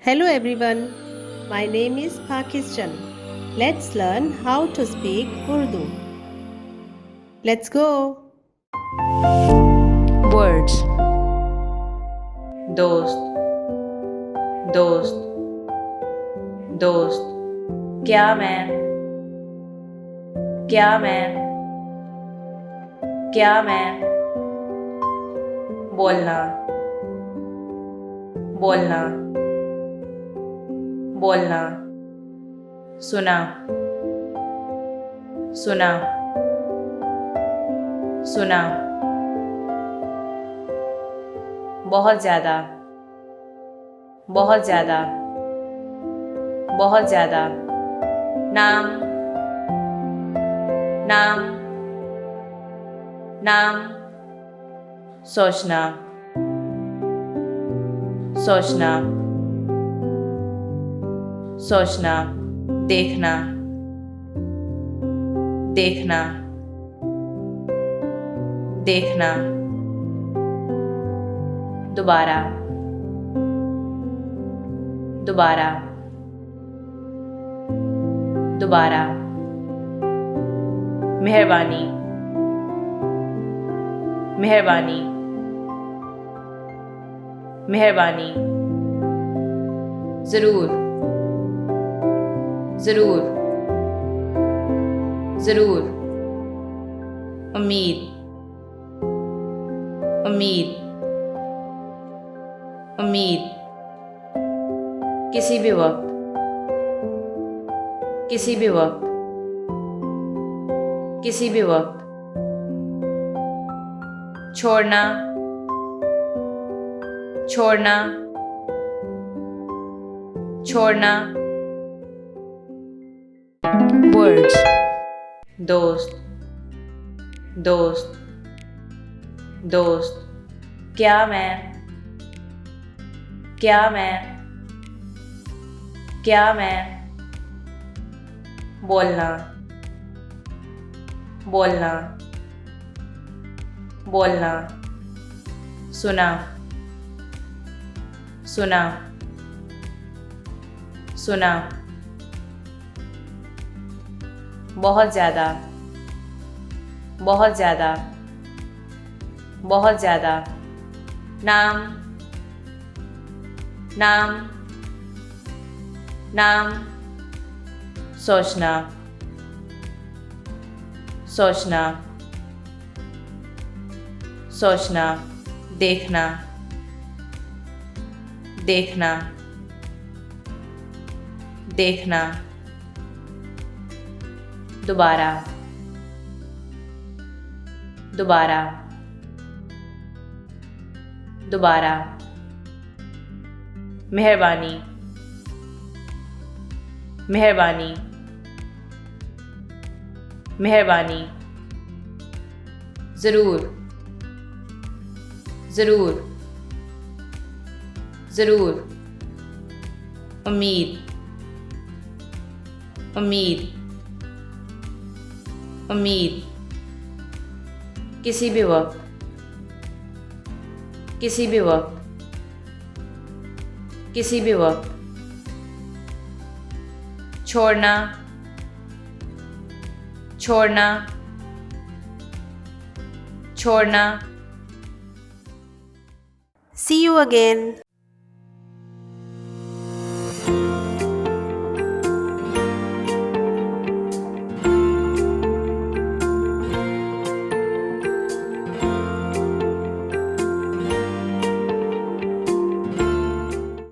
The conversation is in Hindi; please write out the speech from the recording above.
Hello everyone, my name is Pakistan. Let's learn how to speak Urdu. Let's go. Words. दोस्त दोस्त दोस्त क्या मैं क्या मैं क्या मैं बोलना बोलना बोलना सुना सुना सुना बहुत ज़्यादा बहुत ज़्यादा बहुत ज़्यादा नाम नाम नाम सोचना सोचना सोचना देखना देखना देखना दोबारा दोबारा दोबारा मेहरबानी मेहरबानी मेहरबानी ज़रूर ज़रूर ज़रूर उम्मीद उम्मीद उम्मीद किसी भी वक्त किसी भी वक्त किसी भी वक्त छोड़ना छोड़ना छोड़ना Words. दोस्त दोस्त दोस्त क्या मैं क्या मैं क्या मैं बोलना बोलना बोलना सुना सुना सुना बहुत ज़्यादा बहुत ज़्यादा बहुत ज़्यादा नाम नाम नाम सोचना सोचना सोचना देखना देखना देखना दोबारा दोबारा दोबारा मेहरबानी मेहरबानी मेहरबानी ज़रूर ज़रूर ज़रूर उम्मीद उम्मीद उम्मीद किसी भी वक्त किसी भी वक्त किसी भी वक्त छोड़ना छोड़ना छोड़ना See you again.